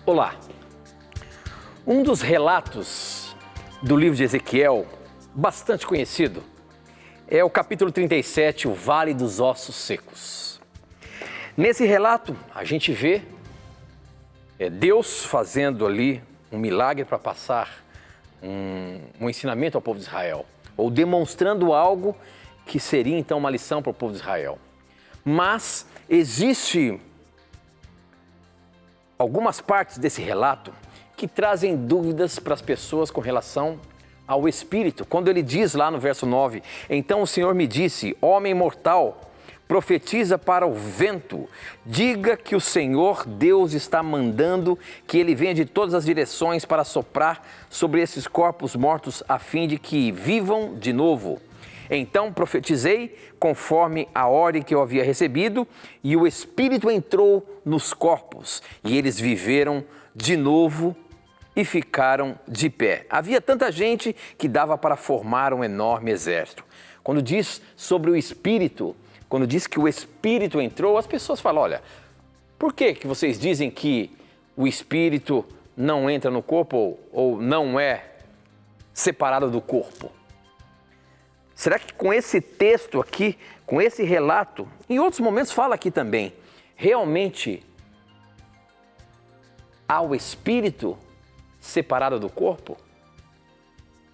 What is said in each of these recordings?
Olá! Um dos relatos do livro de Ezequiel, bastante conhecido, é o capítulo 37, o Vale dos Ossos Secos. Nesse relato, a gente vê Deus fazendo ali um milagre para passar um ensinamento ao povo de Israel, ou demonstrando algo que seria então uma lição para o povo de Israel. Mas existe algumas partes desse relato que trazem dúvidas para as pessoas com relação ao Espírito. Quando ele diz lá no verso 9, então o Senhor me disse, homem mortal, profetiza para o vento, diga que o Senhor Deus está mandando que ele venha de todas as direções para soprar sobre esses corpos mortos a fim de que vivam de novo. Então profetizei conforme a ordem que eu havia recebido e o Espírito entrou nos corpos e eles viveram de novo e ficaram de pé. Havia tanta gente que dava para formar um enorme exército. Quando diz sobre o Espírito, quando diz que o Espírito entrou, as pessoas falam, olha, por que vocês dizem que o Espírito não entra no corpo ou não é separado do corpo? Será que com esse texto aqui, com esse relato, em outros momentos fala aqui também, realmente há o Espírito separado do corpo?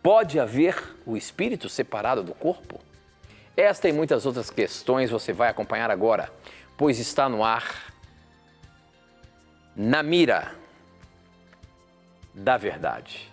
Pode haver o Espírito separado do corpo? Esta e muitas outras questões você vai acompanhar agora, pois está no ar, Na Mira da Verdade.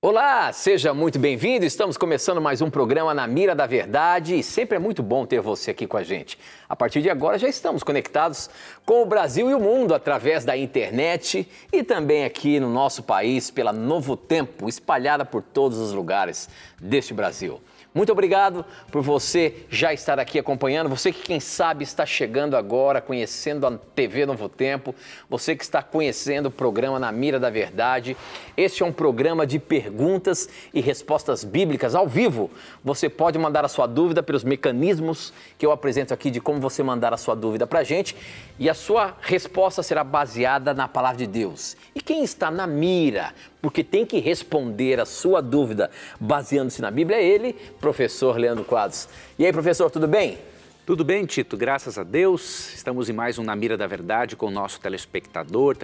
Olá, seja muito bem-vindo. Estamos começando mais um programa Na Mira da Verdade e sempre é muito bom ter você aqui com a gente. A partir de agora já estamos conectados com o Brasil e o mundo através da internet e também aqui no nosso país pela Novo Tempo, espalhada por todos os lugares deste Brasil. Muito obrigado por você já estar aqui acompanhando, você que quem sabe está chegando agora, conhecendo a TV Novo Tempo, você que está conhecendo o programa Na Mira da Verdade. Este é um programa de perguntas e respostas bíblicas ao vivo. Você pode mandar a sua dúvida pelos mecanismos que eu apresento aqui de como você mandar a sua dúvida para a gente e a sua resposta será baseada na palavra de Deus. E quem está na mira, porque tem que responder a sua dúvida baseando-se na Bíblia, é ele, professor Leandro Quadros. E aí, professor, tudo bem? Tudo bem, Tito, graças a Deus. Estamos em mais um Na Mira da Verdade com o nosso telespectador,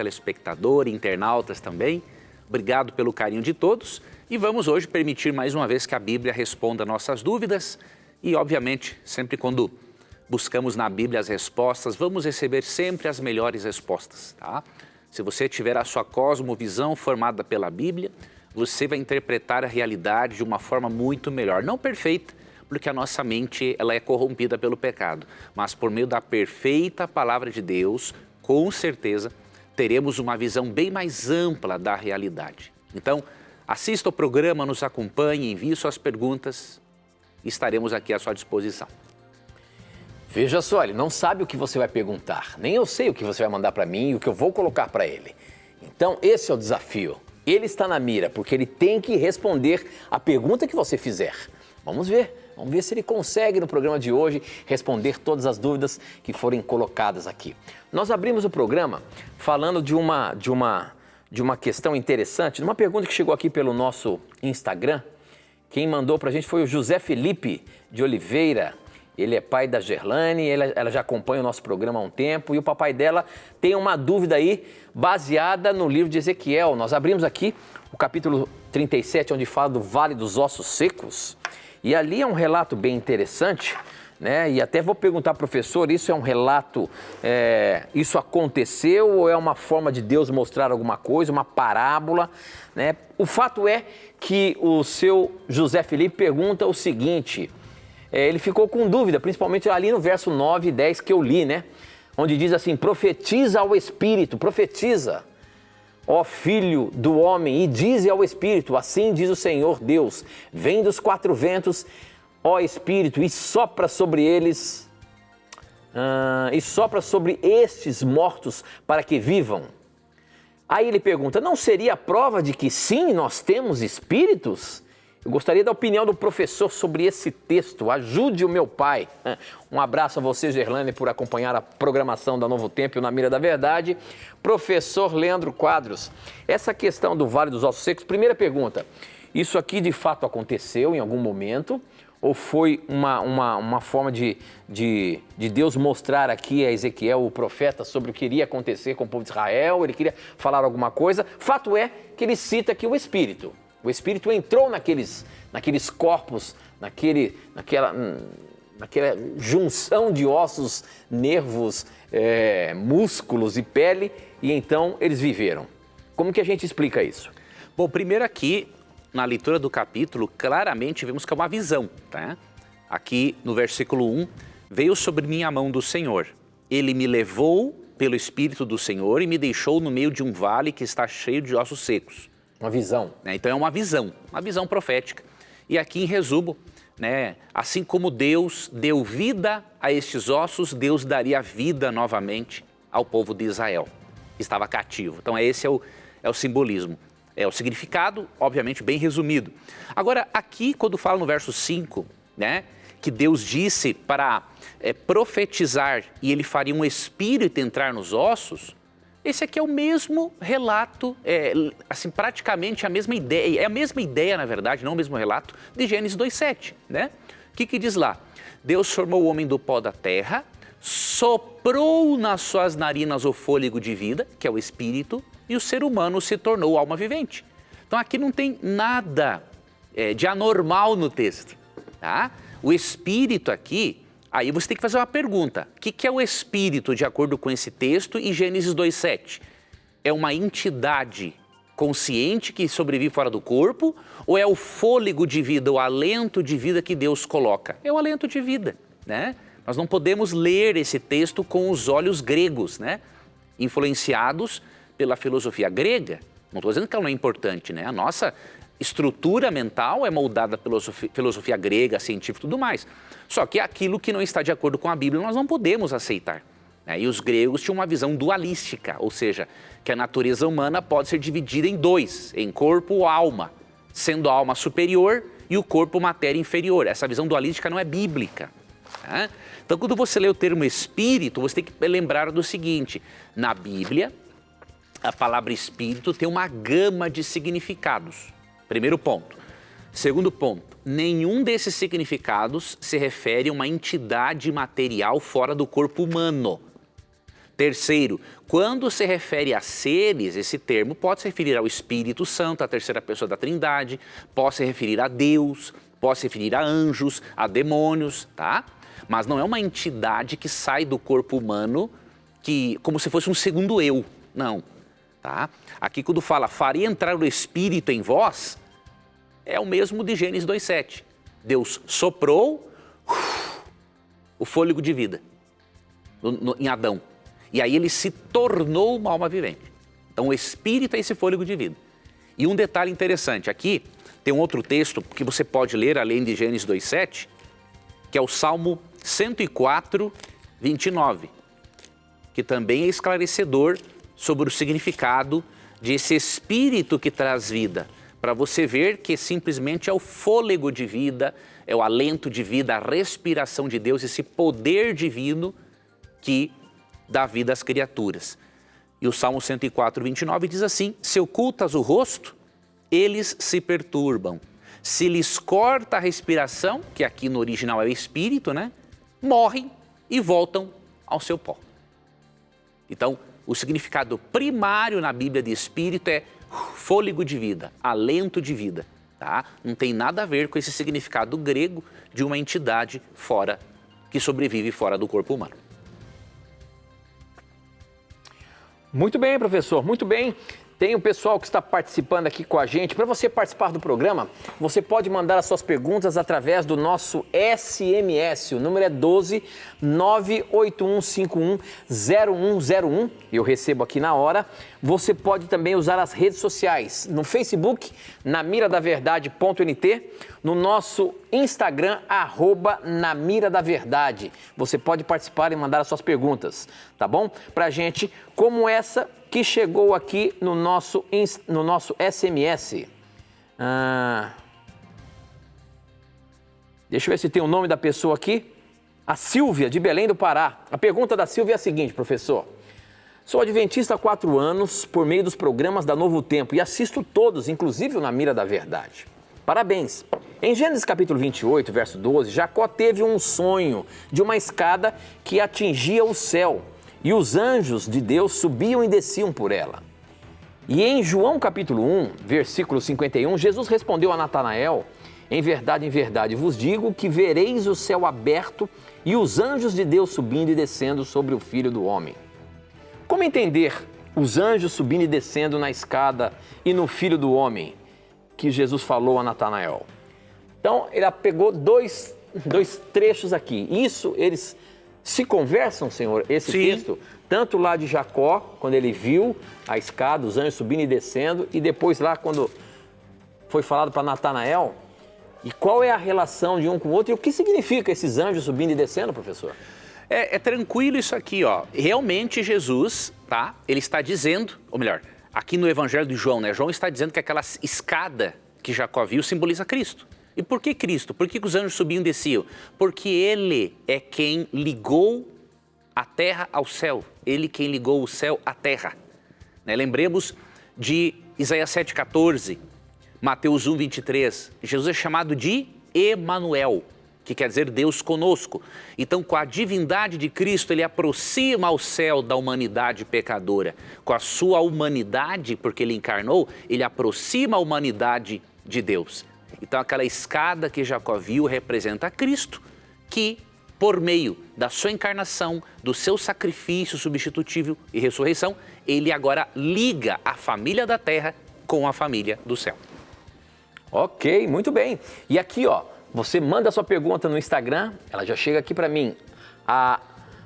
internautas também. Obrigado pelo carinho de todos e vamos hoje permitir mais uma vez que a Bíblia responda nossas dúvidas e, obviamente, sempre quando buscamos na Bíblia as respostas, vamos receber sempre as melhores respostas, tá? Se você tiver a sua cosmovisão formada pela Bíblia, você vai interpretar a realidade de uma forma muito melhor. Não perfeita, porque a nossa mente ela é corrompida pelo pecado. Mas por meio da perfeita palavra de Deus, com certeza, teremos uma visão bem mais ampla da realidade. Então, assista o programa, nos acompanhe, envie suas perguntas e estaremos aqui à sua disposição. Veja só, ele não sabe o que você vai perguntar, nem eu sei o que você vai mandar para mim e o que eu vou colocar para ele. Então, esse é o desafio. Ele está na mira, porque ele tem que responder a pergunta que você fizer. Vamos ver se ele consegue no programa de hoje responder todas as dúvidas que forem colocadas aqui. Nós abrimos o programa falando de uma questão interessante, de uma pergunta que chegou aqui pelo nosso Instagram. Quem mandou para a gente foi o José Felipe de Oliveira. Ele é pai da Gerlane, ela já acompanha o nosso programa há um tempo e o papai dela tem uma dúvida aí baseada no livro de Ezequiel. Nós abrimos aqui o capítulo 37, onde fala do Vale dos Ossos Secos. E ali é um relato bem interessante, né? E até vou perguntar, professor, isso é um relato, isso aconteceu ou é uma forma de Deus mostrar alguma coisa, uma parábola, né? O fato é que o seu José Felipe pergunta o seguinte... ele ficou com dúvida, principalmente ali no verso 9 e 10 que eu li, né? Onde diz assim, profetiza ao Espírito, profetiza, ó Filho do homem, e dize ao Espírito, assim diz o Senhor Deus, vem dos quatro ventos, ó Espírito, e sopra sobre eles, e sopra sobre estes mortos para que vivam. Aí ele pergunta, não seria a prova de que sim, nós temos espíritos? Eu gostaria da opinião do professor sobre esse texto. Ajude o meu pai. Um abraço a você, Gerlane, por acompanhar a programação da Novo Tempo na Mira da Verdade. Professor Leandro Quadros, essa questão do Vale dos Ossos Secos, primeira pergunta, isso aqui de fato aconteceu em algum momento? Ou foi uma forma de Deus mostrar aqui a Ezequiel, o profeta, sobre o que iria acontecer com o povo de Israel? Ele queria falar alguma coisa? Fato é que ele cita aqui o Espírito. O Espírito entrou naqueles corpos, naquela junção de ossos, nervos, músculos e pele, e então eles viveram. Como que a gente explica isso? Bom, primeiro aqui, na leitura do capítulo, claramente vemos que é uma visão, tá? Aqui no versículo 1, veio sobre mim a mão do Senhor. Ele me levou pelo Espírito do Senhor e me deixou no meio de um vale que está cheio de ossos secos. Uma visão. Então é uma visão profética. E aqui em resumo, né, assim como Deus deu vida a estes ossos, Deus daria vida novamente ao povo de Israel, que estava cativo. Então esse é o simbolismo. É o significado, obviamente, bem resumido. Agora, aqui, quando fala no verso 5, né, que Deus disse para profetizar e ele faria um espírito entrar nos ossos, esse aqui é o mesmo relato, assim, praticamente a mesma ideia, é a mesma ideia, na verdade, não o mesmo relato, de Gênesis 2,7, né? O que diz lá? Deus formou o homem do pó da terra, soprou nas suas narinas o fôlego de vida, que é o espírito, e o ser humano se tornou alma vivente. Então aqui não tem nada de anormal no texto, tá? O espírito aqui, aí você tem que fazer uma pergunta. O que é o espírito de acordo com esse texto e Gênesis 2,7? É uma entidade consciente que sobrevive fora do corpo ou é o fôlego de vida, o alento de vida que Deus coloca? É o alento de vida, né? Nós não podemos ler esse texto com os olhos gregos, né? Influenciados pela filosofia grega. Não estou dizendo que ela não é importante, né? A nossa estrutura mental é moldada pela filosofia grega, científica e tudo mais. Só que aquilo que não está de acordo com a Bíblia nós não podemos aceitar, né? E os gregos tinham uma visão dualística, ou seja, que a natureza humana pode ser dividida em dois, em corpo ou alma, sendo a alma superior e o corpo matéria inferior. Essa visão dualística não é bíblica, né? Então, quando você lê o termo espírito, você tem que lembrar do seguinte, na Bíblia, a palavra espírito tem uma gama de significados. Primeiro ponto. Segundo ponto, nenhum desses significados se refere a uma entidade material fora do corpo humano. Terceiro, quando se refere a seres, esse termo pode se referir ao Espírito Santo, a terceira pessoa da Trindade, pode se referir a Deus, pode se referir a anjos, a demônios, tá? Mas não é uma entidade que sai do corpo humano como se fosse um segundo eu, não. Tá? Aqui quando fala, faria entrar o Espírito em vós, é o mesmo de Gênesis 2,7. Deus soprou o fôlego de vida em Adão. E aí ele se tornou uma alma vivente. Então o Espírito é esse fôlego de vida. E um detalhe interessante, aqui tem um outro texto que você pode ler, além de Gênesis 2,7, que é o Salmo 104, 29, que também é esclarecedor sobre o significado desse espírito que traz vida, para você ver que simplesmente é o fôlego de vida, é o alento de vida, a respiração de Deus, esse poder divino que dá vida às criaturas. E o Salmo 104, 29 diz assim, se ocultas o rosto, eles se perturbam. Se lhes corta a respiração, que aqui no original é o espírito, né? Morrem e voltam ao seu pó. Então, o significado primário na Bíblia de espírito é fôlego de vida, alento de vida, tá? Não tem nada a ver com esse significado grego de uma entidade que sobrevive fora do corpo humano. Muito bem, professor, muito bem. Tem o pessoal que está participando aqui com a gente. Para você participar do programa, você pode mandar as suas perguntas através do nosso SMS. O número é 12 98151 0101. Eu recebo aqui na hora. Você pode também usar as redes sociais. No Facebook, namiradaverdade.nt. No nosso Instagram, @namiradaverdade. Você pode participar e mandar as suas perguntas, tá bom? Pra gente, como essa que chegou aqui no nosso SMS. Deixa eu ver se tem o nome da pessoa aqui. A Silvia, de Belém do Pará. A pergunta da Silvia é a seguinte, professor. Sou adventista há 4 anos por meio dos programas da Novo Tempo e assisto todos, inclusive o Na Mira da Verdade. Parabéns! Em Gênesis capítulo 28, verso 12, Jacó teve um sonho de uma escada que atingia o céu e os anjos de Deus subiam e desciam por ela. E em João capítulo 1, versículo 51, Jesus respondeu a Natanael: em verdade, vos digo que vereis o céu aberto e os anjos de Deus subindo e descendo sobre o Filho do Homem. Como entender os anjos subindo e descendo na escada e no Filho do Homem que Jesus falou a Natanael? Então, ele pegou dois trechos aqui. Isso, eles se conversam, Senhor, esse Sim. texto? Tanto lá de Jacó, quando ele viu a escada, os anjos subindo e descendo, e depois lá quando foi falado para Natanael. E qual é a relação de um com o outro e o que significa esses anjos subindo e descendo, professor? É tranquilo isso aqui, ó. Realmente Jesus, tá? Ele está dizendo, ou melhor, aqui no Evangelho de João, né? João está dizendo que aquela escada que Jacó viu simboliza Cristo. E por que Cristo? Por que os anjos subiam e desciam? Porque Ele é quem ligou a terra ao céu. Ele quem ligou o céu à terra. Né? Lembremos de Isaías 7,14, Mateus 1,23. Jesus é chamado de Emanuel, que quer dizer Deus conosco. Então, com a divindade de Cristo, Ele aproxima o céu da humanidade pecadora. Com a sua humanidade, porque Ele encarnou, Ele aproxima a humanidade de Deus. Então, aquela escada que Jacó viu representa Cristo, que, por meio da sua encarnação, do seu sacrifício substitutivo e ressurreição, Ele agora liga a família da terra com a família do céu. Ok, muito bem. E aqui, ó, você manda a sua pergunta no Instagram, ela já chega aqui para mim. A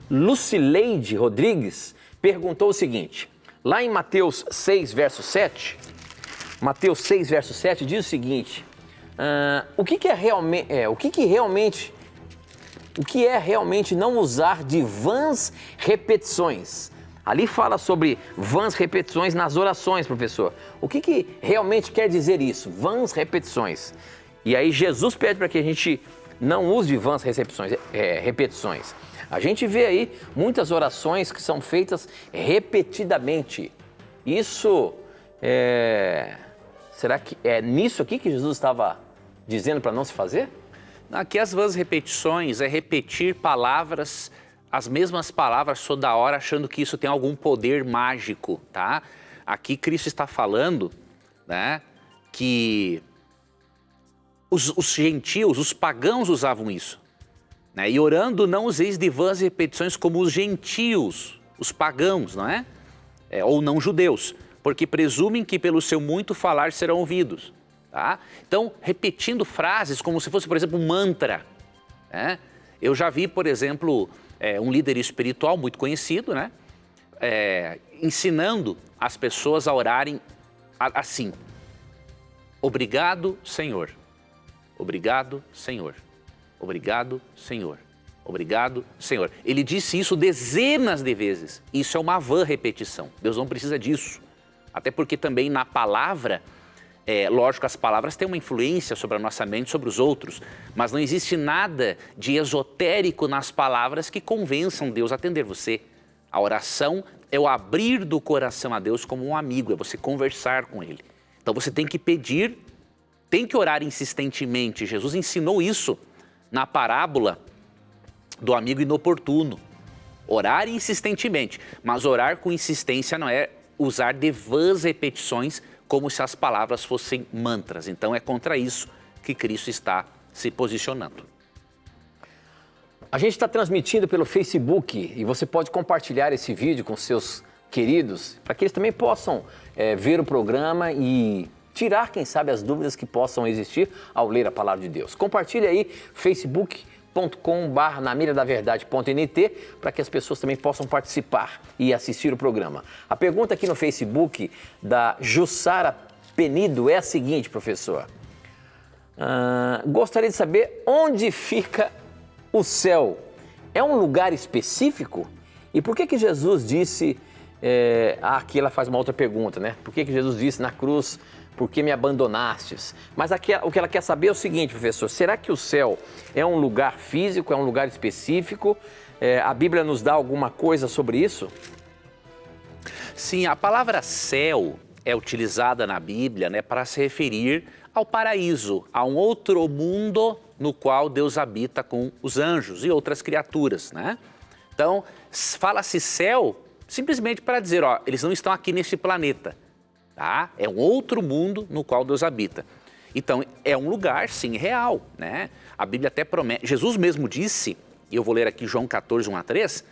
Lucileide Rodrigues perguntou o seguinte: lá em Mateus 6, verso 7, diz o seguinte: o que é realmente não usar de vãs repetições? Ali fala sobre vãs repetições nas orações, professor. O que realmente quer dizer isso? Vãs repetições. E aí Jesus pede para que a gente não use de vãs repetições. A gente vê aí muitas orações que são feitas repetidamente. Isso será que é nisso aqui que Jesus estava dizendo para não se fazer? Aqui as vãs repetições é repetir palavras, as mesmas palavras toda hora, achando que isso tem algum poder mágico, tá? Aqui Cristo está falando, né, que os gentios, os pagãos usavam isso, né? E orando não useis de vãs repetições como os gentios, os pagãos, não é? Ou não judeus, porque presumem que pelo seu muito falar serão ouvidos, tá? Então, repetindo frases como se fosse, por exemplo, um mantra, né? Eu já vi, por exemplo, um líder espiritual muito conhecido, né? Ensinando as pessoas a orarem assim: obrigado, Senhor. Obrigado, Senhor. Obrigado, Senhor. Obrigado, Senhor. Ele disse isso dezenas de vezes. Isso é uma vã repetição. Deus não precisa disso. Até porque também na palavra, lógico, as palavras têm uma influência sobre a nossa mente, sobre os outros, mas não existe nada de esotérico nas palavras que convençam Deus a atender você. A oração é o abrir do coração a Deus como um amigo, é você conversar com Ele. Então você tem que pedir, tem que orar insistentemente. Jesus ensinou isso na parábola do amigo inoportuno. Orar insistentemente, mas orar com insistência não é usar de vãs repetições como se as palavras fossem mantras. Então é contra isso que Cristo está se posicionando. A gente está transmitindo pelo Facebook e você pode compartilhar esse vídeo com seus queridos, para que eles também possam ver o programa e tirar, quem sabe, as dúvidas que possam existir ao ler a palavra de Deus. Compartilhe aí, facebook.com/namiradaverdade.nt, para que as pessoas também possam participar e assistir o programa. A pergunta aqui no Facebook da Jussara Penido é a seguinte, professor. Gostaria de saber onde fica o céu. É um lugar específico? E por que Jesus disse... aqui ela faz uma outra pergunta, né? Por que Jesus disse na cruz, por que me abandonastes? Mas aqui, o que ela quer saber é o seguinte, professor, será que o céu é um lugar físico, é um lugar específico? A Bíblia nos dá alguma coisa sobre isso? Sim, a palavra céu é utilizada na Bíblia, né, para se referir ao paraíso, a um outro mundo no qual Deus habita com os anjos e outras criaturas, né? Então, fala-se céu simplesmente para dizer, ó, eles não estão aqui nesse planeta, tá? É um outro mundo no qual Deus habita. Então, é um lugar, sim, real, né? A Bíblia até promete, Jesus mesmo disse, e eu vou ler aqui João 14, 1-3,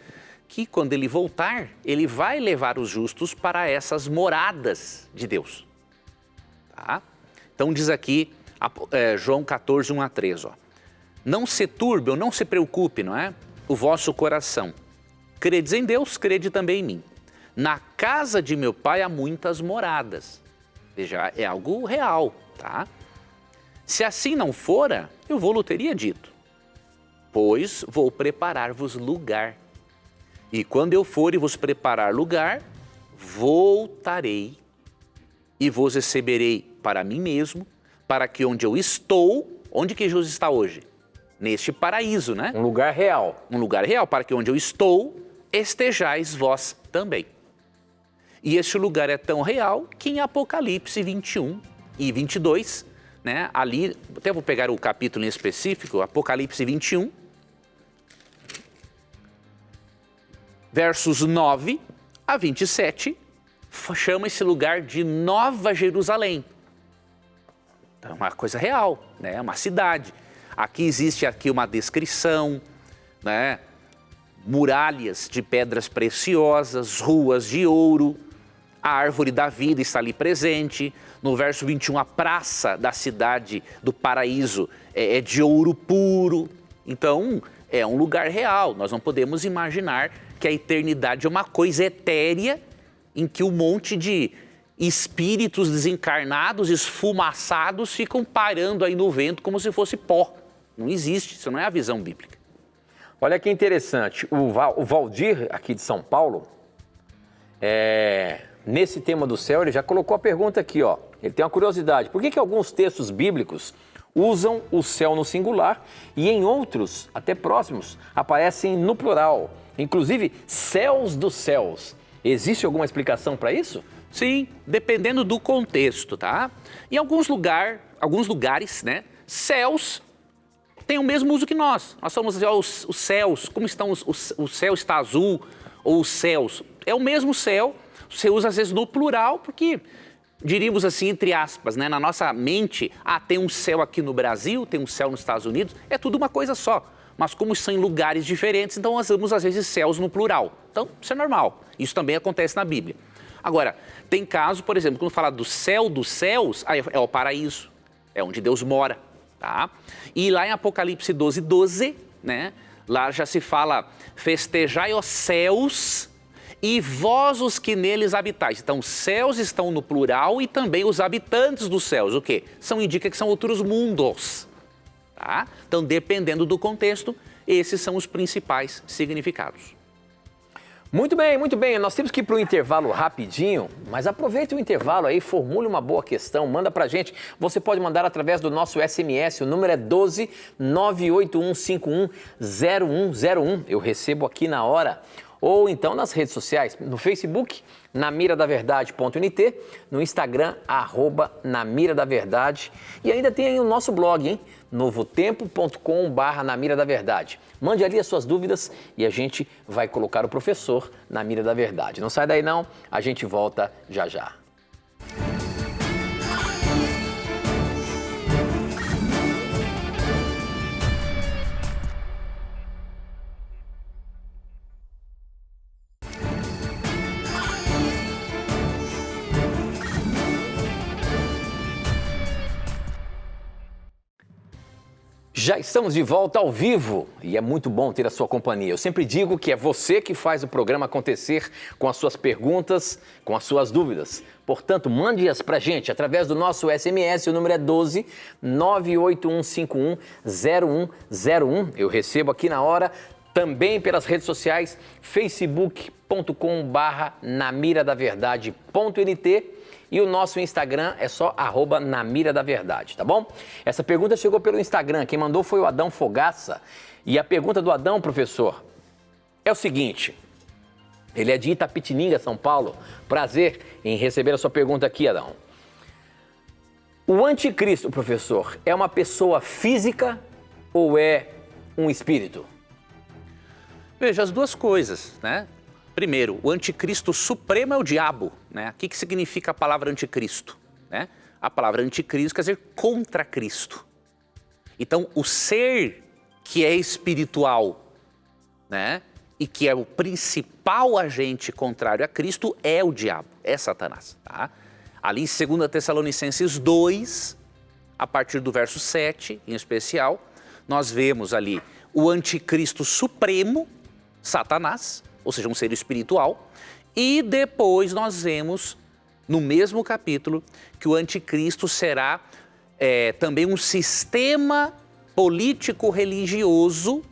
que quando ele voltar, ele vai levar os justos para essas moradas de Deus, tá? Então, diz aqui, João 14, 1-3, ó. Não se turbe ou não se preocupe, não é? O vosso coração. Credes em Deus, crede também em mim. Na casa de meu pai há muitas moradas. Veja, é algo real, tá? Se assim não fora, eu vou-lo teria dito. Pois vou preparar-vos lugar. E quando eu for e vos preparar lugar, voltarei e vos receberei para mim mesmo, para que onde eu estou, onde que Jesus está hoje? Neste paraíso, né? Um lugar real. Um lugar real, para que onde eu estou, estejais vós também. E este lugar é tão real que em Apocalipse 21 e 22, né, ali, até vou pegar o capítulo em específico, Apocalipse 21, versos 9 a 27, chama esse lugar de Nova Jerusalém. Então, é uma coisa real, né, uma cidade. Aqui existe uma descrição, né, muralhas de pedras preciosas, ruas de ouro, a árvore da vida está ali presente. No verso 21, a praça da cidade do paraíso é de ouro puro. Então, é um lugar real. Nós não podemos imaginar que a eternidade é uma coisa etérea em que um monte de espíritos desencarnados, esfumaçados, ficam parando aí no vento como se fosse pó. Não existe, isso não é a visão bíblica. Olha que interessante, o Valdir, aqui de São Paulo, nesse tema do céu, ele já colocou a pergunta aqui, ó. Ele tem uma curiosidade, por que alguns textos bíblicos usam o céu no singular e em outros, até próximos, aparecem no plural? Inclusive, céus dos céus. Existe alguma explicação para isso? Sim, dependendo do contexto, tá? Em alguns lugares, né, céus tem o mesmo uso que nós. Nós somos assim, ó, os céus, como estão o céu está azul, ou os céus. É o mesmo céu, você usa às vezes no plural, porque, diríamos assim, entre aspas, né, na nossa mente, tem um céu aqui no Brasil, tem um céu nos Estados Unidos, é tudo uma coisa só. Mas como são em lugares diferentes, então nós usamos às vezes céus no plural. Então, isso é normal. Isso também acontece na Bíblia. Agora, tem caso, por exemplo, quando fala do céu dos céus, aí é o paraíso, é onde Deus mora. Tá? E lá em Apocalipse 12, 12, né? Lá já se fala, festejai os céus e vós os que neles habitais. Então, os céus estão no plural e também os habitantes dos céus. O quê? Indica que são outros mundos. Tá? Então, dependendo do contexto, esses são os principais significados. Muito bem, muito bem. Nós temos que ir para o intervalo rapidinho, mas aproveite o intervalo aí, formule uma boa questão, manda para a gente. Você pode mandar através do nosso SMS, o número é 12 98151 0101. Eu recebo aqui na hora. Ou então nas redes sociais, no Facebook, namiradaverdade.nt, no Instagram, @namiradaverdade. E ainda tem aí o nosso blog, hein? novotempo.com/namiradaverdade. Mande ali as suas dúvidas e a gente vai colocar o professor na mira da verdade. Não sai daí não, a gente volta já já. Já estamos de volta ao vivo e é muito bom ter a sua companhia. Eu sempre digo que é você que faz o programa acontecer com as suas perguntas, com as suas dúvidas. Portanto, mande-as para a gente através do nosso SMS, o número é 12 98151 0101. Eu recebo aqui na hora, também pelas redes sociais, facebook.com/namiradaverdade.nt. E o nosso Instagram é só @namiradaverdade, tá bom? Essa pergunta chegou pelo Instagram, quem mandou foi o Adão Fogaça. E a pergunta do Adão, professor, é o seguinte, ele é de Itapetininga, São Paulo. Prazer em receber a sua pergunta aqui, Adão. O anticristo, professor, é uma pessoa física ou é um espírito? Veja, as duas coisas, né? Primeiro, o anticristo supremo é o diabo, né? O que significa a palavra anticristo? Né? A palavra anticristo quer dizer contra Cristo. Então, o ser que é espiritual, né? E que é o principal agente contrário a Cristo é o diabo, é Satanás. Tá? Ali em 2 Tessalonicenses 2, a partir do verso 7, em especial, nós vemos ali o anticristo supremo, Satanás, ou seja, um ser espiritual, e depois nós vemos, no mesmo capítulo, que o anticristo será também um sistema político-religioso,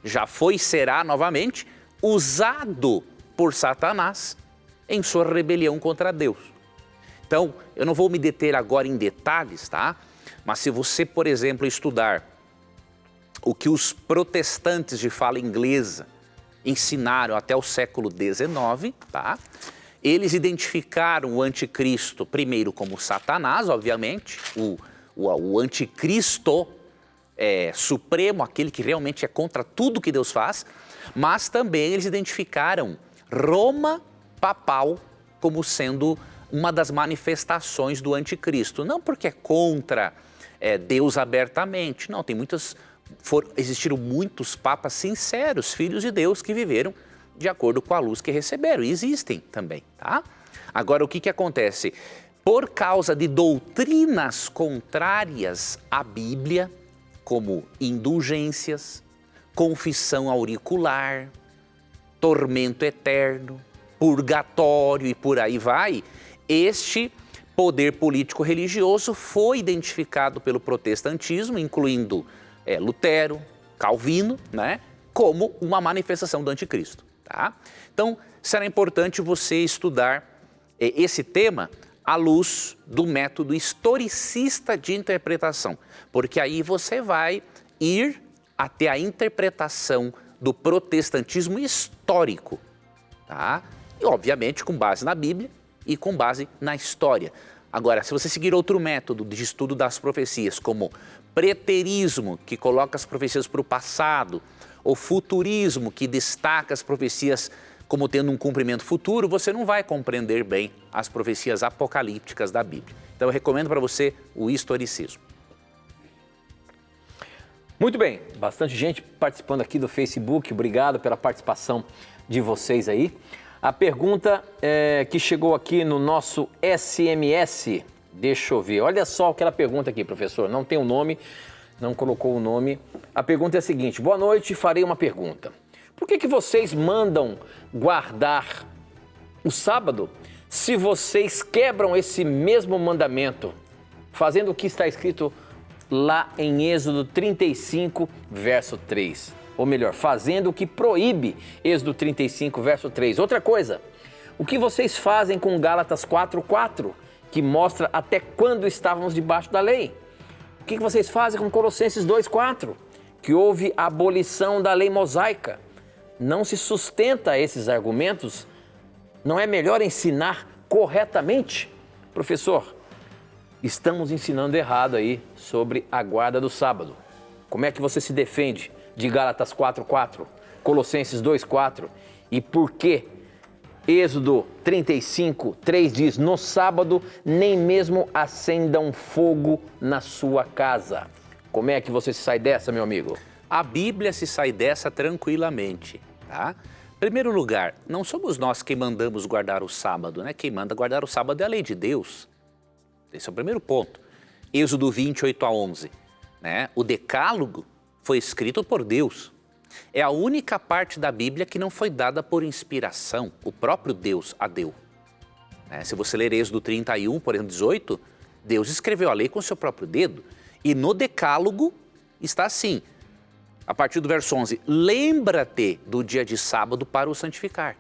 já foi e será novamente, usado por Satanás em sua rebelião contra Deus. Então, eu não vou me deter agora em detalhes, tá? Mas se você, por exemplo, estudar o que os protestantes de fala inglesa ensinaram até o século XIX, tá? Eles identificaram o anticristo primeiro como Satanás, obviamente, o anticristo supremo, aquele que realmente é contra tudo que Deus faz, mas também eles identificaram Roma papal como sendo uma das manifestações do anticristo. Não porque é contra Deus abertamente, não, existiram muitos papas sinceros, filhos de Deus, que viveram de acordo com a luz que receberam, e existem também, tá? Agora, o que acontece? Por causa de doutrinas contrárias à Bíblia, como indulgências, confissão auricular, tormento eterno, purgatório e por aí vai, este poder político-religioso foi identificado pelo protestantismo, incluindo Lutero, Calvino, né, como uma manifestação do anticristo. Tá? Então, será importante você estudar esse tema à luz do método historicista de interpretação, porque aí você vai ir até a interpretação do protestantismo histórico, tá? E obviamente com base na Bíblia e com base na história. Agora, se você seguir outro método de estudo das profecias, como preterismo, que coloca as profecias para o passado, ou futurismo, que destaca as profecias como tendo um cumprimento futuro, você não vai compreender bem as profecias apocalípticas da Bíblia. Então eu recomendo para você o historicismo. Muito bem, bastante gente participando aqui do Facebook, obrigado pela participação de vocês aí. A pergunta que chegou aqui no nosso SMS, deixa eu ver, olha só aquela pergunta aqui, professor, não tem o nome, não colocou o nome. A pergunta é a seguinte: boa noite, farei uma pergunta. Por que vocês mandam guardar o sábado se vocês quebram esse mesmo mandamento, fazendo o que está escrito lá em Êxodo 35, verso 3? Ou melhor, fazendo o que proíbe Êxodo 35, verso 3. Outra coisa, o que vocês fazem com Gálatas 4:4, que mostra até quando estávamos debaixo da lei? O que vocês fazem com Colossenses 2:4, que houve a abolição da lei mosaica? Não se sustenta esses argumentos? Não é melhor ensinar corretamente? Professor, estamos ensinando errado aí sobre a guarda do sábado. Como é que você se defende de Gálatas 4:4, Colossenses 2:4 e por que Êxodo 35, 3 diz: no sábado nem mesmo acendam fogo na sua casa? Como é que você se sai dessa, meu amigo? A Bíblia se sai dessa tranquilamente, tá? Em primeiro lugar, não somos nós quem mandamos guardar o sábado, né? Quem manda guardar o sábado é a lei de Deus. Esse é o primeiro ponto. Êxodo 28 a 11. né? O Decálogo foi escrito por Deus. É a única parte da Bíblia que não foi dada por inspiração. O próprio Deus a deu. Se você ler Êxodo 31, por exemplo, 18, Deus escreveu a lei com o seu próprio dedo. E no Decálogo está assim, a partir do verso 11, lembra-te do dia de sábado para o santificar.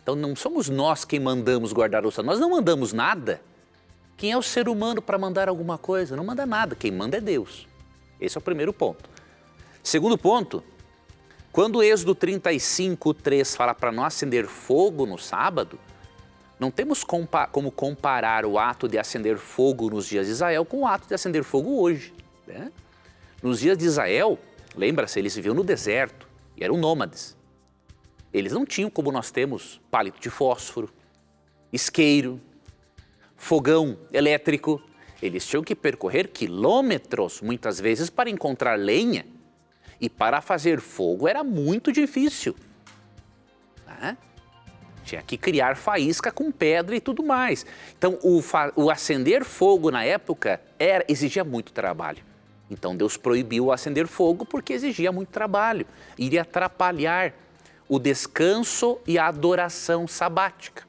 Então não somos nós quem mandamos guardar o sábado, nós não mandamos nada. Quem é o ser humano para mandar alguma coisa? Não manda nada, quem manda é Deus. Esse é o primeiro ponto. Segundo ponto, quando o Êxodo 35, 3 fala para não acender fogo no sábado, não temos como comparar o ato de acender fogo nos dias de Israel com o ato de acender fogo hoje. Né? Nos dias de Israel, lembra-se, eles viviam no deserto e eram nômades. Eles não tinham como nós temos palito de fósforo, isqueiro, fogão elétrico. Eles tinham que percorrer quilômetros, muitas vezes, para encontrar lenha. E para fazer fogo era muito difícil. Né? Tinha que criar faísca com pedra e tudo mais. Então, o acender fogo na época exigia muito trabalho. Então, Deus proibiu o acender fogo porque exigia muito trabalho. Iria atrapalhar o descanso e a adoração sabática.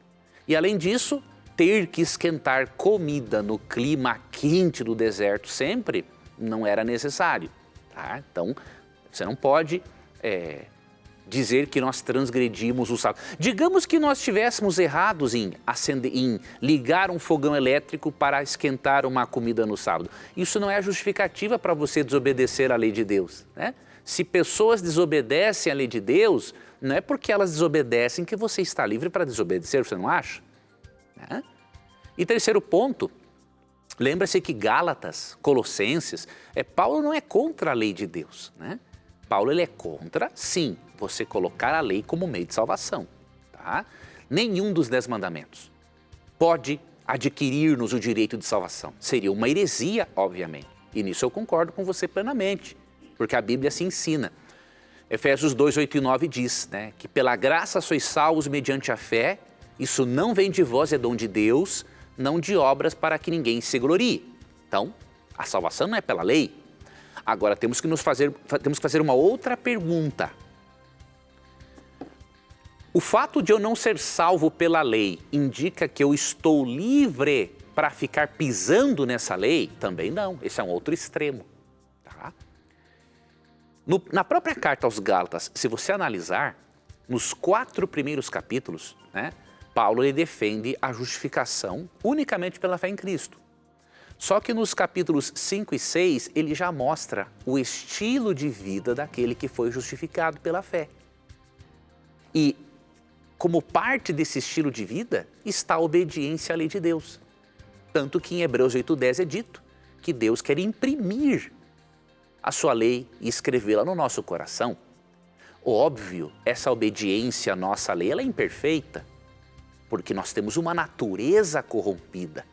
E, além disso, ter que esquentar comida no clima quente do deserto sempre não era necessário. Tá? Então, você não pode dizer que nós transgredimos o sábado. Digamos que nós estivéssemos errados em ligar um fogão elétrico para esquentar uma comida no sábado. Isso não é justificativa para você desobedecer à lei de Deus. Né? Se pessoas desobedecem à lei de Deus, não é porque elas desobedecem que você está livre para desobedecer, você não acha? Né? E terceiro ponto, lembra-se que Gálatas, Colossenses, Paulo não é contra a lei de Deus. Né? Paulo ele é contra, sim, você colocar a lei como meio de salvação. Tá? Nenhum dos 10 mandamentos pode adquirir-nos o direito de salvação. Seria uma heresia, obviamente. E nisso eu concordo com você plenamente, porque a Bíblia se ensina. Efésios 2, 8 e 9 diz, né, que pela graça sois salvos mediante a fé, isso não vem de vós, é dom de Deus, não de obras para que ninguém se glorie. Então, a salvação não é pela lei. Agora, temos que fazer uma outra pergunta. O fato de eu não ser salvo pela lei indica que eu estou livre para ficar pisando nessa lei? Também não, esse é um outro extremo. Tá? Na própria carta aos Gálatas, se você analisar, nos 4 primeiros capítulos, né, Paulo ele defende a justificação unicamente pela fé em Cristo. Só que nos capítulos 5 e 6, ele já mostra o estilo de vida daquele que foi justificado pela fé. E como parte desse estilo de vida está a obediência à lei de Deus. Tanto que em Hebreus 8:10 é dito que Deus quer imprimir a sua lei e escrevê-la no nosso coração. Óbvio, essa obediência à nossa lei ela é imperfeita, porque nós temos uma natureza corrompida.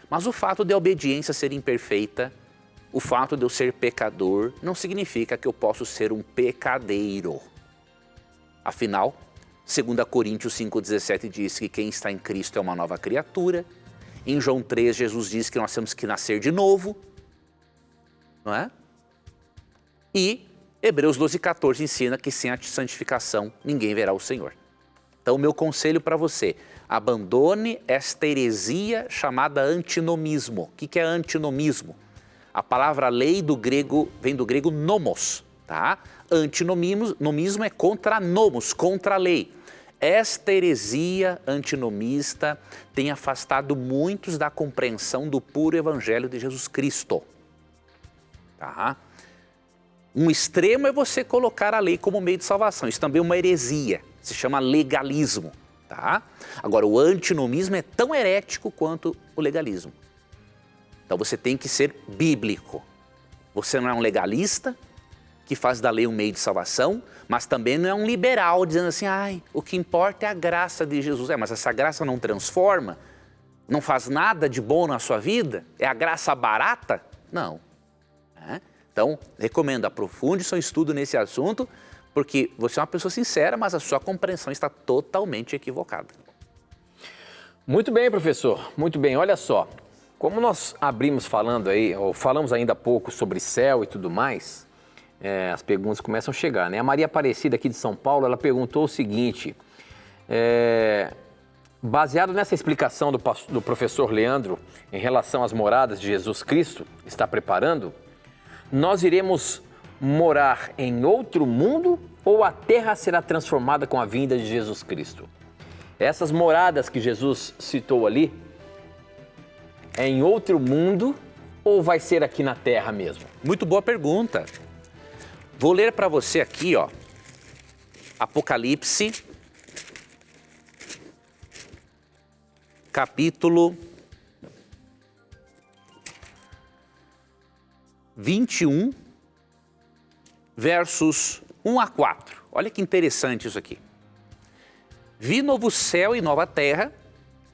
Mas o fato de a obediência ser imperfeita, o fato de eu ser pecador, não significa que eu posso ser um pecadeiro. Afinal, 2 Coríntios 5,17 diz que quem está em Cristo é uma nova criatura. Em João 3, Jesus diz que nós temos que nascer de novo. Não é? E Hebreus 12,14 ensina que sem a santificação ninguém verá o Senhor. Então, o meu conselho para você, abandone esta heresia chamada antinomismo. O que é antinomismo? A palavra lei vem do grego nomos, tá? Antinomismo é contra nomos, contra a lei. Esta heresia antinomista tem afastado muitos da compreensão do puro evangelho de Jesus Cristo. Tá? Um extremo é você colocar a lei como meio de salvação. Isso também é uma heresia, se chama legalismo. Tá? Agora, o antinomismo é tão herético quanto o legalismo. Então você tem que ser bíblico. Você não é um legalista que faz da lei um meio de salvação, mas também não é um liberal dizendo assim, o que importa é a graça de Jesus. Mas essa graça não transforma? Não faz nada de bom na sua vida? É a graça barata? Não. Então, recomendo, aprofunde seu estudo nesse assunto, porque você é uma pessoa sincera, mas a sua compreensão está totalmente equivocada. Muito bem, professor. Muito bem. Olha só, Como nós abrimos falando aí, ou falamos ainda há pouco sobre céu e tudo mais, as perguntas começam a chegar, né? A Maria Aparecida aqui de São Paulo, ela perguntou o seguinte, baseado nessa explicação do professor Leandro em relação às moradas de Jesus Cristo, está preparando, nós iremos morar em outro mundo ou a terra será transformada com a vinda de Jesus Cristo? Essas moradas que Jesus citou ali, é em outro mundo ou vai ser aqui na terra mesmo? Muito boa pergunta. Vou ler para você aqui, ó, Apocalipse, capítulo 21, versos 1 a 4. Olha que interessante isso aqui. Vi novo céu e nova terra,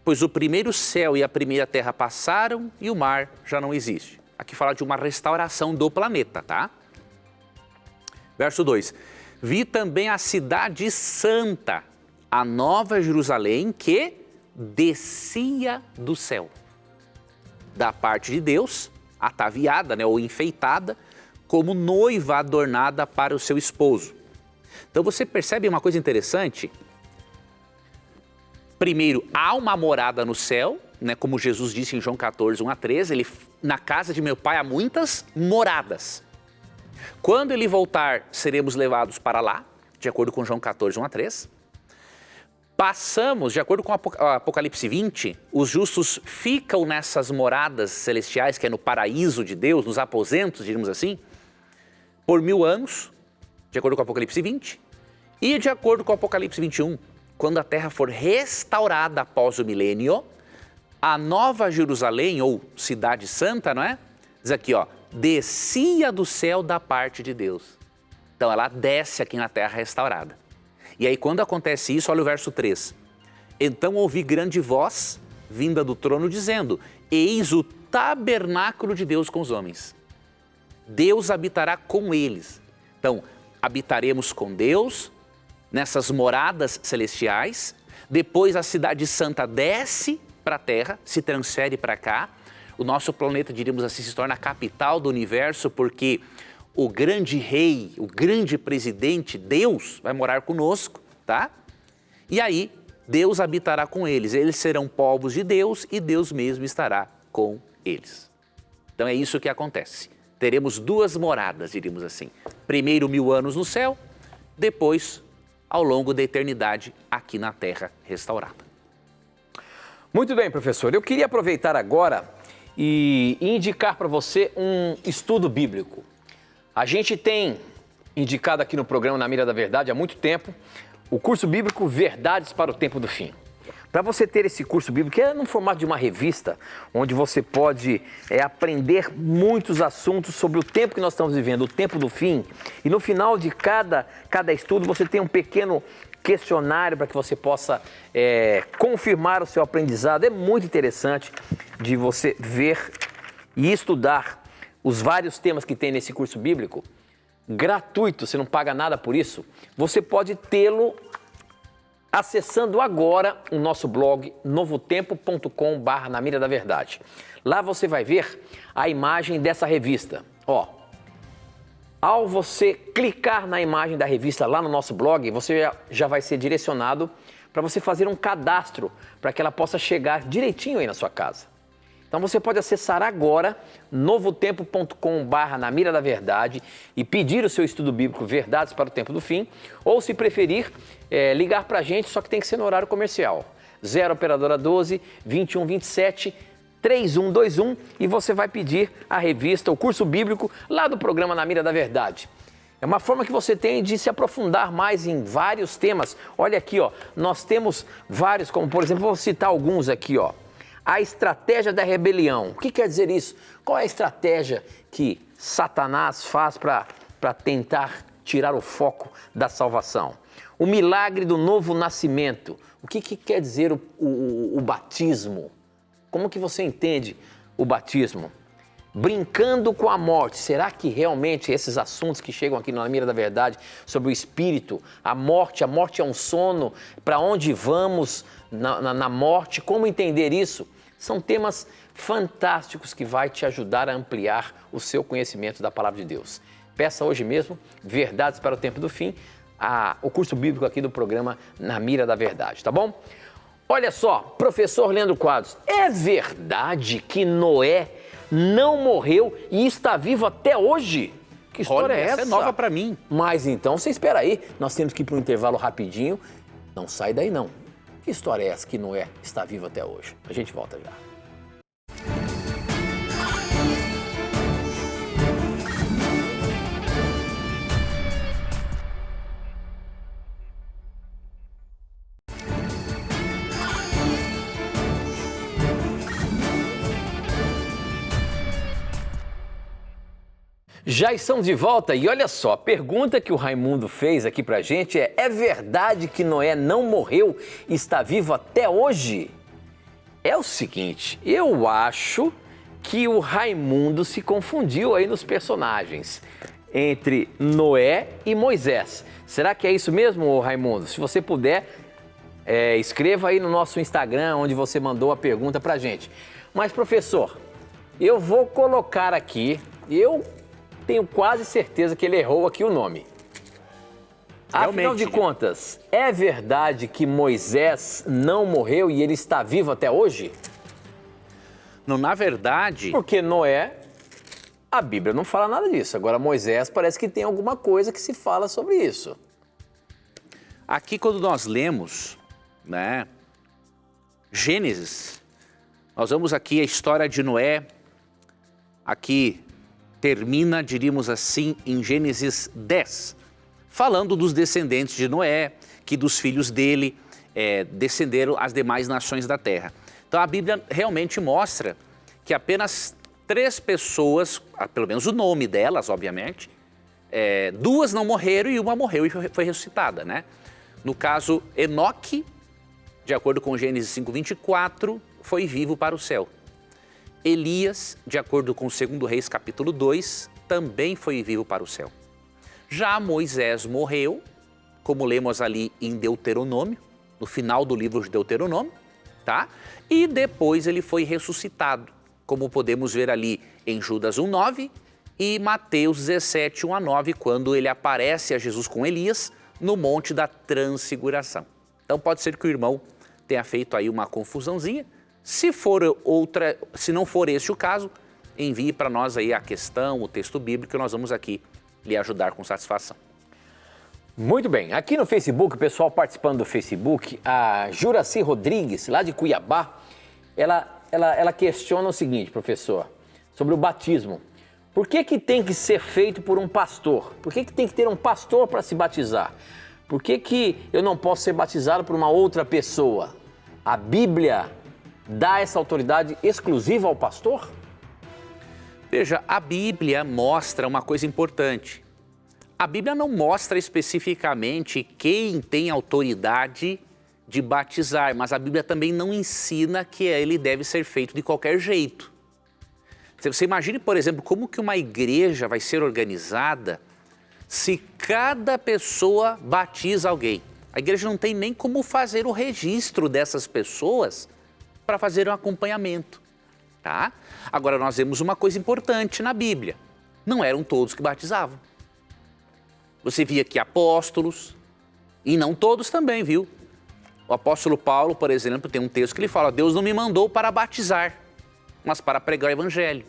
pois o primeiro céu e a primeira terra passaram e o mar já não existe. Aqui fala de uma restauração do planeta, tá? Verso 2. Vi também a cidade santa, a nova Jerusalém, que descia do céu. Da parte de Deus, ataviada, né, ou enfeitada, como noiva adornada para o seu esposo. Então você percebe uma coisa interessante? Primeiro, há uma morada no céu, né, como Jesus disse em João 14, 1 a 13, na casa de meu pai há muitas moradas. Quando ele voltar, seremos levados para lá, de acordo com João 14, 1 a 3. Passamos, de acordo com Apocalipse 20, os justos ficam nessas moradas celestiais, que é no paraíso de Deus, nos aposentos, diríamos assim, por 1000 anos, de acordo com Apocalipse 20. E de acordo com Apocalipse 21, quando a terra for restaurada após o milênio, a nova Jerusalém, ou cidade santa, não é? Diz aqui, ó, descia do céu da parte de Deus. Então ela desce aqui na terra restaurada. E aí quando acontece isso, olha o verso 3. Então ouvi grande voz vinda do trono dizendo, eis o tabernáculo de Deus com os homens. Deus habitará com eles. Então, habitaremos com Deus nessas moradas celestiais. Depois a cidade santa desce para a terra, se transfere para cá. O nosso planeta, diríamos assim, se torna a capital do universo porque o grande rei, o grande presidente, Deus, vai morar conosco, tá? E aí, Deus habitará com eles. Eles serão povos de Deus e Deus mesmo estará com eles. Então é isso que acontece. Teremos duas moradas, diríamos assim. Primeiro 1000 anos no céu, depois, ao longo da eternidade, aqui na terra restaurada. Muito bem, professor. Eu queria aproveitar agora e indicar para você um estudo bíblico. A gente tem indicado aqui no programa Na Mira da Verdade há muito tempo o curso bíblico Verdades para o Tempo do Fim. Para você ter esse curso bíblico, que é no formato de uma revista, onde você pode aprender muitos assuntos sobre o tempo que nós estamos vivendo, o tempo do fim. E no final de cada estudo você tem um pequeno questionário para que você possa confirmar o seu aprendizado. É muito interessante de você ver e estudar os vários temas que tem nesse curso bíblico. Gratuito, você não paga nada por isso. Você pode tê-lo acessando agora o nosso blog novotempo.com/Na Mira da Verdade. Lá você vai ver a imagem dessa revista. Ó, ao você clicar na imagem da revista lá no nosso blog, você já vai ser direcionado para você fazer um cadastro para que ela possa chegar direitinho aí na sua casa. Então você pode acessar agora novotempo.com/Na Mira da Verdade e pedir o seu estudo bíblico Verdades para o Tempo do Fim, ou se preferir, ligar para a gente, só que tem que ser no horário comercial. 0 operadora 12 21 27 3121 e você vai pedir a revista, o curso bíblico lá do programa Na Mira da Verdade. É uma forma que você tem de se aprofundar mais em vários temas. Olha aqui, ó, nós temos vários, como por exemplo, vou citar alguns aqui, ó. A estratégia da rebelião. O que quer dizer isso? Qual é a estratégia que Satanás faz para tentar tirar o foco da salvação? O milagre do novo nascimento. O que quer dizer o batismo? Como que você entende o batismo? Brincando com a morte. Será que realmente esses assuntos que chegam aqui na Mira da Verdade sobre o espírito, a morte é um sono, para onde vamos na morte, como entender isso? São temas fantásticos que vai te ajudar a ampliar o seu conhecimento da Palavra de Deus. Peça hoje mesmo Verdades para o Tempo do Fim, o curso bíblico aqui do programa Na Mira da Verdade, tá bom? Olha só, professor Leandro Quadros, é verdade que Noé não morreu e está vivo até hoje? Que história é essa? É nova para mim. Mas então, você espera aí, nós temos que ir para um intervalo rapidinho. Não sai daí não. Que história é essa que Noé está vivo até hoje? A gente volta já. Já estamos de volta e olha só, a pergunta que o Raimundo fez aqui pra gente é verdade que Noé não morreu e está vivo até hoje? É o seguinte, eu acho que o Raimundo se confundiu aí nos personagens entre Noé e Moisés. Será que é isso mesmo, Raimundo? Se você puder, escreva aí no nosso Instagram, onde você mandou a pergunta pra gente. Mas, professor, eu vou colocar aqui, tenho quase certeza que ele errou aqui o nome. Afinal de contas, é verdade que Moisés não morreu e ele está vivo até hoje? Não, na verdade... Porque Noé, a Bíblia não fala nada disso. Agora, Moisés parece que tem alguma coisa que se fala sobre isso. Aqui, quando nós lemos, né, Gênesis, nós vamos aqui a história de Noé, aqui termina, diríamos assim, em Gênesis 10, falando dos descendentes de Noé, que dos filhos dele descenderam as demais nações da terra. Então a Bíblia realmente mostra que apenas 3 pessoas, pelo menos o nome delas, obviamente, 2 não morreram e uma morreu e foi ressuscitada, né? No caso, Enoque, de acordo com Gênesis 5:24, foi vivo para o céu. Elias, de acordo com 2 Reis capítulo 2, também foi vivo para o céu. Já Moisés morreu, como lemos ali em Deuteronômio, no final do livro de Deuteronômio, tá? E depois ele foi ressuscitado, como podemos ver ali em Judas 1:9 e Mateus 17:1-9, quando ele aparece a Jesus com Elias no Monte da Transfiguração. Então pode ser que o irmão tenha feito aí uma confusãozinha. Se não for esse o caso, envie para nós aí a questão, o texto bíblico, que nós vamos aqui lhe ajudar com satisfação. Muito bem, aqui no Facebook, o pessoal participando do Facebook, a Juraci Rodrigues, lá de Cuiabá, ela questiona o seguinte, professor, sobre o batismo. Por que tem que ser feito por um pastor? Por que tem que ter um pastor para se batizar? Por que eu não posso ser batizado por uma outra pessoa? A Bíblia dá essa autoridade exclusiva ao pastor? Veja, a Bíblia mostra uma coisa importante. A Bíblia não mostra especificamente quem tem autoridade de batizar, mas a Bíblia também não ensina que ele deve ser feito de qualquer jeito. Você imagine, por exemplo, como que uma igreja vai ser organizada se cada pessoa batiza alguém. A igreja não tem nem como fazer o registro dessas pessoas para fazer um acompanhamento, tá? Agora, nós vemos uma coisa importante na Bíblia. Não eram todos que batizavam. Você via que apóstolos, e não todos também, viu? O apóstolo Paulo, por exemplo, tem um texto que ele fala: Deus não me mandou para batizar, mas para pregar o evangelho.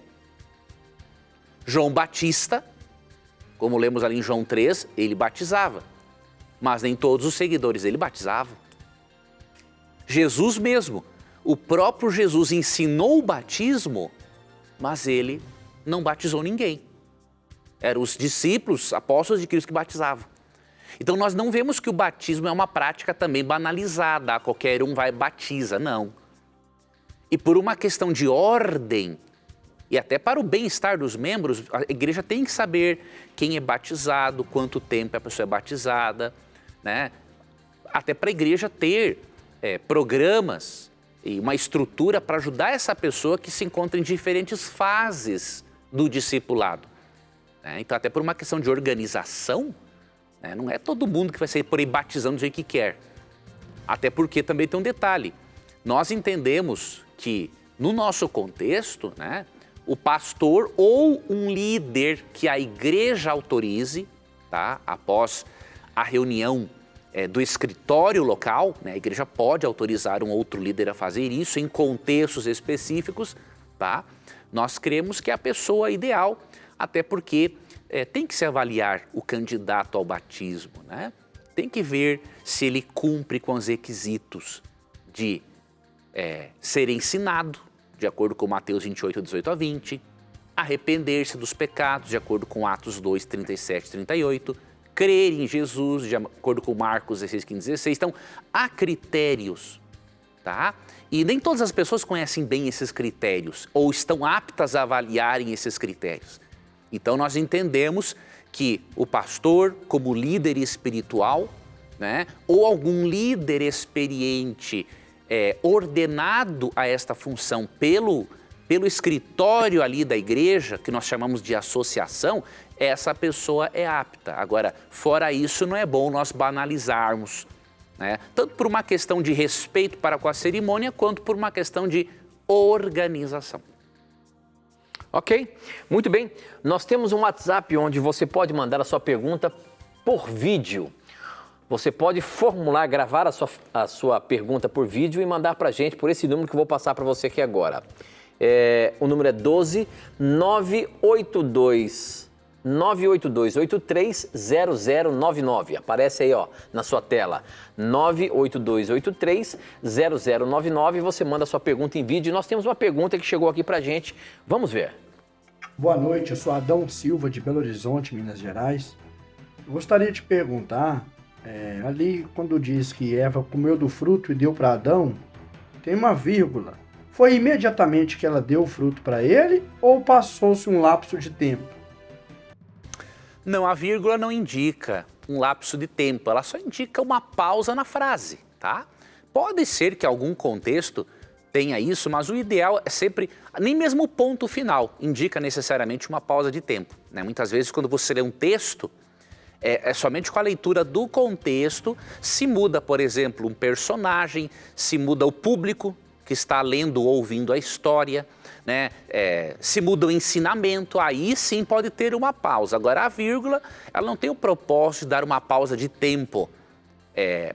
João Batista, como lemos ali em João 3, ele batizava, mas nem todos os seguidores dele batizavam. Jesus mesmo, o próprio Jesus ensinou o batismo, mas ele não batizou ninguém. Eram os discípulos, apóstolos de Cristo que batizavam. Então nós não vemos que o batismo é uma prática também banalizada, qualquer um vai e batiza, não. E por uma questão de ordem, e até para o bem-estar dos membros, a igreja tem que saber quem é batizado, quanto tempo a pessoa é batizada, né? Até para a igreja ter programas e uma estrutura para ajudar essa pessoa que se encontra em diferentes fases do discipulado. Então, até por uma questão de organização, não é todo mundo que vai sair por aí batizando do jeito que quer. Até porque também tem um detalhe. Nós entendemos que no nosso contexto, né, o pastor ou um líder que a igreja autorize, tá, após a reunião do escritório local, né, a igreja pode autorizar um outro líder a fazer isso em contextos específicos, tá? Nós cremos que é a pessoa ideal, até porque tem que se avaliar o candidato ao batismo, né? Tem que ver se ele cumpre com os requisitos de ser ensinado, de acordo com Mateus 28, 18 a 20, arrepender-se dos pecados, de acordo com Atos 2, 37 e 38, crer em Jesus, de acordo com Marcos 16, 15 e 16. Então, há critérios, tá? E nem todas as pessoas conhecem bem esses critérios ou estão aptas a avaliarem esses critérios. Então, nós entendemos que o pastor, como líder espiritual, né, ou algum líder experiente ordenado a esta função pelo escritório ali da igreja, que nós chamamos de associação, essa pessoa é apta. Agora, fora isso, não é bom nós banalizarmos, né? Tanto por uma questão de respeito para com a cerimônia, quanto por uma questão de organização. Ok, muito bem. Nós temos um WhatsApp onde você pode mandar a sua pergunta por vídeo. Você pode formular, gravar a sua pergunta por vídeo e mandar para a gente por esse número que eu vou passar para você aqui agora. O número é 12 982 982830099. Aparece aí, ó, na sua tela. 982830099. Você manda a sua pergunta em vídeo. E nós temos uma pergunta que chegou aqui pra gente. Vamos ver. Boa noite, eu sou Adão Silva, de Belo Horizonte, Minas Gerais. Eu gostaria de perguntar, ali quando diz que Eva comeu do fruto e deu para Adão, tem uma vírgula. Foi imediatamente que ela deu o fruto para ele ou passou-se um lapso de tempo? Não, a vírgula não indica um lapso de tempo, ela só indica uma pausa na frase, tá? Pode ser que algum contexto tenha isso, mas o ideal é sempre, nem mesmo o ponto final indica necessariamente uma pausa de tempo, né? Muitas vezes quando você lê um texto, somente com a leitura do contexto se muda, por exemplo, um personagem, se muda o público que está lendo ou ouvindo a história, né? Se muda o ensinamento, aí sim pode ter uma pausa. Agora a vírgula, ela não tem o propósito de dar uma pausa de tempo,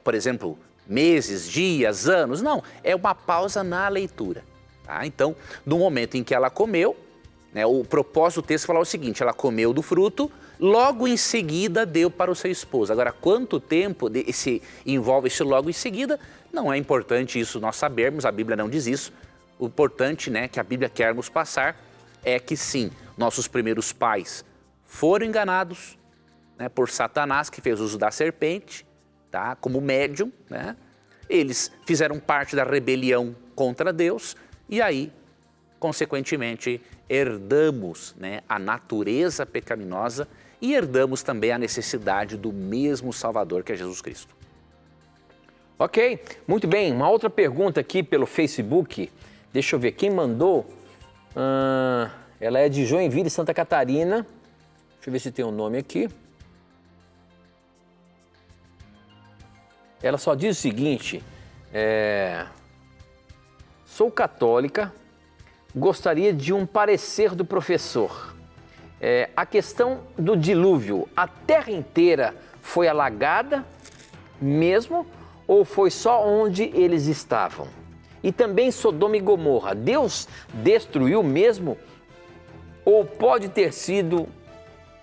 por exemplo, meses, dias, anos, não, é uma pausa na leitura, tá? Então, no momento em que ela comeu, né, o propósito do texto é falar o seguinte: ela comeu do fruto, logo em seguida deu para o seu esposo. Agora, quanto tempo envolve esse logo em seguida, não é importante isso nós sabermos, a Bíblia não diz isso. O importante, né, que a Bíblia quer nos passar é que sim, nossos primeiros pais foram enganados, né, por Satanás, que fez uso da serpente, tá, como médium, né? Eles fizeram parte da rebelião contra Deus e aí, consequentemente, herdamos, né, a natureza pecaminosa e herdamos também a necessidade do mesmo Salvador que é Jesus Cristo. Ok, muito bem. Uma outra pergunta aqui pelo Facebook. Deixa eu ver, quem mandou? Ela é de Joinville, Santa Catarina. Deixa eu ver se tem um nome aqui. Ela só diz o seguinte: sou católica, gostaria de um parecer do professor. A questão do dilúvio, a terra inteira foi alagada mesmo ou foi só onde eles estavam? E também Sodoma e Gomorra, Deus destruiu mesmo ou pode ter sido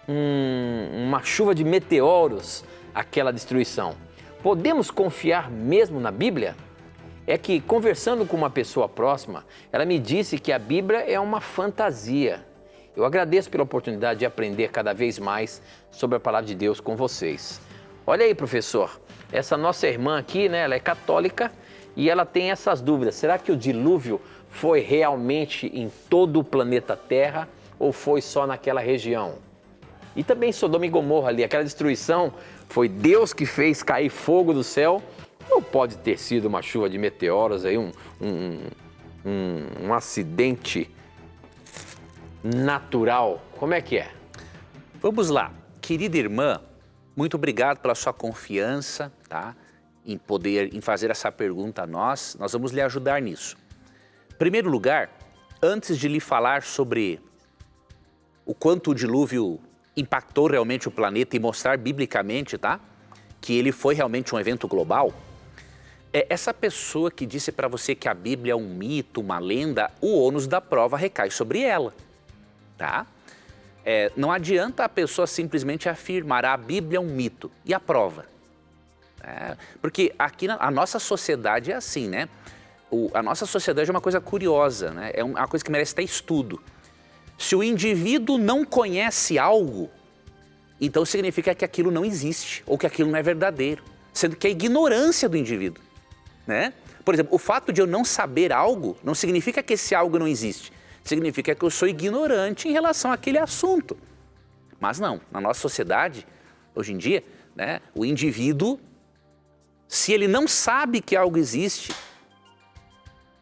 uma chuva de meteoros aquela destruição? Podemos confiar mesmo na Bíblia? É que, conversando com uma pessoa próxima, ela me disse que a Bíblia é uma fantasia. Eu agradeço pela oportunidade de aprender cada vez mais sobre a palavra de Deus com vocês. Olha aí, professor, essa nossa irmã aqui, né, ela é católica e ela tem essas dúvidas. Será que o dilúvio foi realmente em todo o planeta Terra ou foi só naquela região? E também Sodoma e Gomorra ali, aquela destruição, foi Deus que fez cair fogo do céu? Ou pode ter sido uma chuva de meteoros, aí, um acidente natural? Como é que é? Vamos lá. Querida irmã, muito obrigado pela sua confiança, tá? Em fazer essa pergunta a nós. Nós vamos lhe ajudar nisso. primeiro lugar, antes de lhe falar sobre o quanto o dilúvio impactou realmente o planeta e mostrar biblicamente, tá? Que ele foi realmente um evento global, essa pessoa que disse para você que a Bíblia é um mito, uma lenda, o ônus da prova recai sobre ela, tá? Não adianta a pessoa simplesmente afirmar a Bíblia é um mito. E a prova? Porque aqui a nossa sociedade é assim, né? A nossa sociedade é uma coisa curiosa, né? É uma coisa que merece até estudo. Se o indivíduo não conhece algo, então significa que aquilo não existe ou que aquilo não é verdadeiro, sendo que é a ignorância do indivíduo, né? Por exemplo, o fato de eu não saber algo não significa que esse algo não existe, significa que eu sou ignorante em relação àquele assunto. Mas não, na nossa sociedade, hoje em dia, né, o indivíduo, se ele não sabe que algo existe,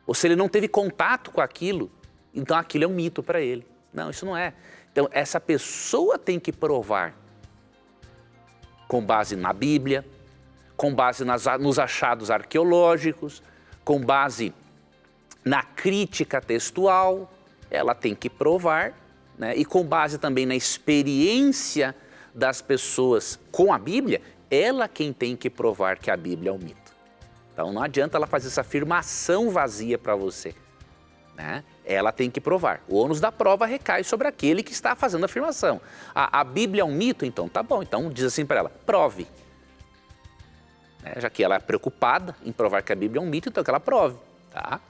ou se ele não teve contato com aquilo, então aquilo é um mito para ele. Não, isso não é. Então, essa pessoa tem que provar, com base na Bíblia, com base nos achados arqueológicos, com base na crítica textual, ela tem que provar, né? E com base também na experiência das pessoas com a Bíblia, ela quem tem que provar que a Bíblia é um mito. Então, não adianta ela fazer essa afirmação vazia para você, né? Ela tem que provar. O ônus da prova recai sobre aquele que está fazendo a afirmação. A Bíblia é um mito? Então tá bom. Então diz assim para ela, prove. Já que ela é preocupada em provar que a Bíblia é um mito, então que ela prove. Tá?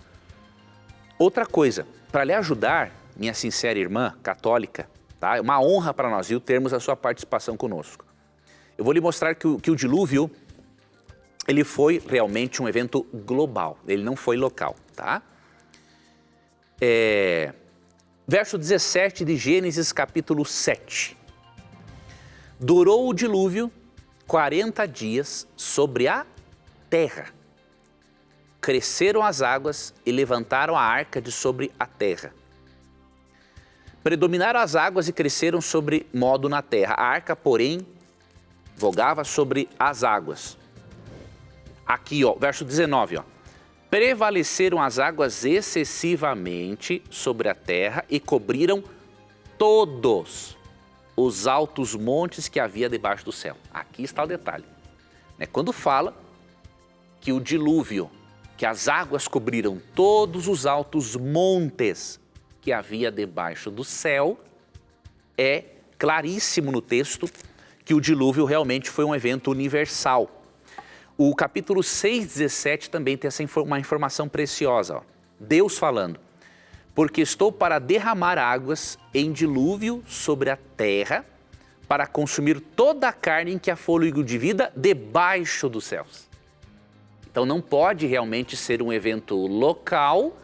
Outra coisa, para lhe ajudar, minha sincera irmã católica, tá? É uma honra para nós, viu, termos a sua participação conosco. Eu vou lhe mostrar que o dilúvio, ele foi realmente um evento global, ele não foi local, tá? Verso 17 de Gênesis capítulo 7. Durou o dilúvio 40 dias sobre a terra. Cresceram as águas e levantaram a arca de sobre a terra. Predominaram as águas e cresceram sobre modo na terra. A arca, porém, vogava sobre as águas. Aqui, ó, verso 19, ó. Prevaleceram as águas excessivamente sobre a terra e cobriram todos os altos montes que havia debaixo do céu. Aqui está o detalhe. Quando fala que o dilúvio, que as águas cobriram todos os altos montes que havia debaixo do céu, é claríssimo no texto que o dilúvio realmente foi um evento universal. O capítulo 6:17 também tem uma informação preciosa. Ó. Deus falando, porque estou para derramar águas em dilúvio sobre a terra, para consumir toda a carne em que há fôlego de vida debaixo dos céus. Então não pode realmente ser um evento local,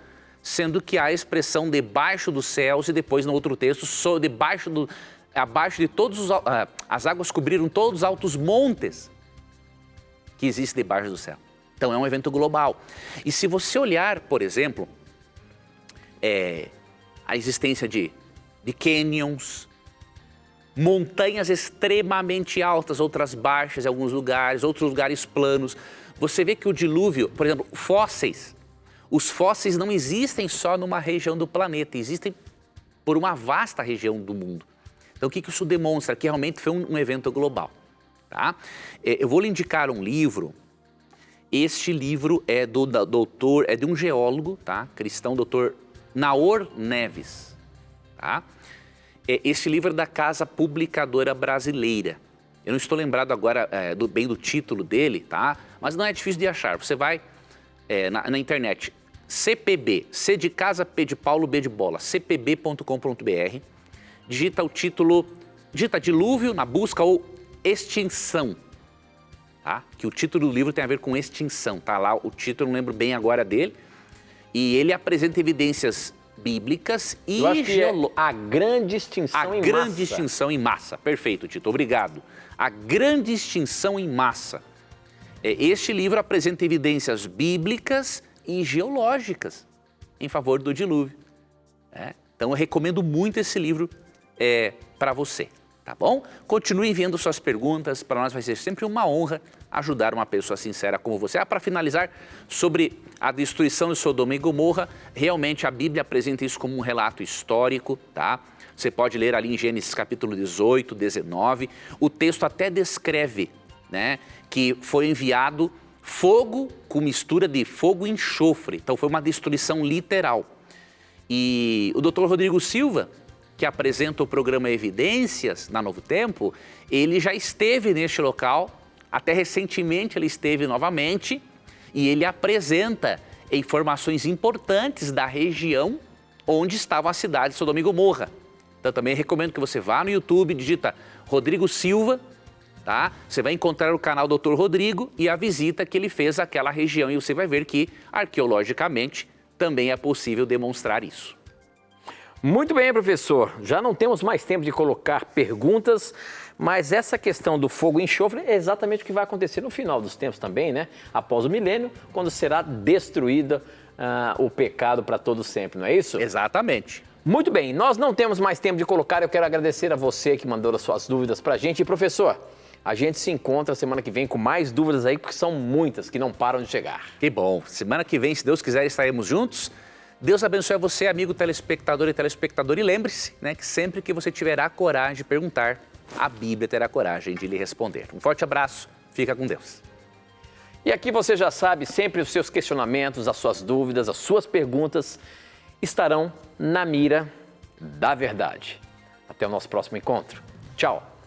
sendo que há a expressão debaixo dos céus e depois no outro texto, abaixo de todos as águas cobriram todos os altos montes que existe debaixo do céu. Então é um evento global. E se você olhar, por exemplo, a existência de canyons, montanhas extremamente altas, outras baixas em alguns lugares, outros lugares planos, você vê que o dilúvio, por exemplo, fósseis, os fósseis não existem só numa região do planeta, existem por uma vasta região do mundo. Então o que isso demonstra? Que realmente foi um evento global. Tá? Eu vou lhe indicar um livro. Este livro é de um geólogo, tá? Cristão, doutor Naor Neves. Tá? Este livro é da Casa Publicadora Brasileira. Eu não estou lembrado agora bem do título dele, tá? Mas não é difícil de achar. Você vai na internet, CPB, C de casa, P de Paulo, B de bola, cpb.com.br, digita o título, digita dilúvio na busca ou extinção, tá? Que o título do livro tem a ver com extinção, tá lá o título, não lembro bem agora dele, e ele apresenta evidências bíblicas e a grande extinção em massa. A grande extinção em massa, perfeito, Tito, obrigado. A grande extinção em massa. Este livro apresenta evidências bíblicas e geológicas em favor do dilúvio. Então eu recomendo muito esse livro para você. tá bom? Continue enviando suas perguntas, para nós vai ser sempre uma honra ajudar uma pessoa sincera como você. Para finalizar, sobre a destruição de Sodoma e Gomorra, realmente a Bíblia apresenta isso como um relato histórico, tá? Você pode ler ali em Gênesis capítulo 18, 19, o texto até descreve, né, que foi enviado fogo com mistura de fogo e enxofre, então foi uma destruição literal. E o Dr. Rodrigo Silva, que apresenta o programa Evidências na Novo Tempo, ele já esteve neste local, até recentemente ele esteve novamente, e ele apresenta informações importantes da região onde estava a cidade de Sodoma e Gomorra. Então também recomendo que você vá no YouTube, digita Rodrigo Silva, tá? Você vai encontrar o canal Dr. Rodrigo e a visita que ele fez àquela região, e você vai ver que arqueologicamente também é possível demonstrar isso. Muito bem, professor. Já não temos mais tempo de colocar perguntas, mas essa questão do fogo e enxofre é exatamente o que vai acontecer no final dos tempos também, né? Após o milênio, quando será destruído o pecado para todo sempre, não é isso? Exatamente. Muito bem, nós não temos mais tempo de colocar, eu quero agradecer a você que mandou as suas dúvidas para a gente. E, professor, a gente se encontra semana que vem com mais dúvidas aí, porque são muitas que não param de chegar. Que bom. Semana que vem, se Deus quiser, estaremos juntos. Deus abençoe a você, amigo telespectador e telespectador. E lembre-se, né, que sempre que você tiver a coragem de perguntar, a Bíblia terá coragem de lhe responder. Um forte abraço, fica com Deus. E aqui você já sabe, sempre os seus questionamentos, as suas dúvidas, as suas perguntas estarão na mira da verdade. Até o nosso próximo encontro. Tchau.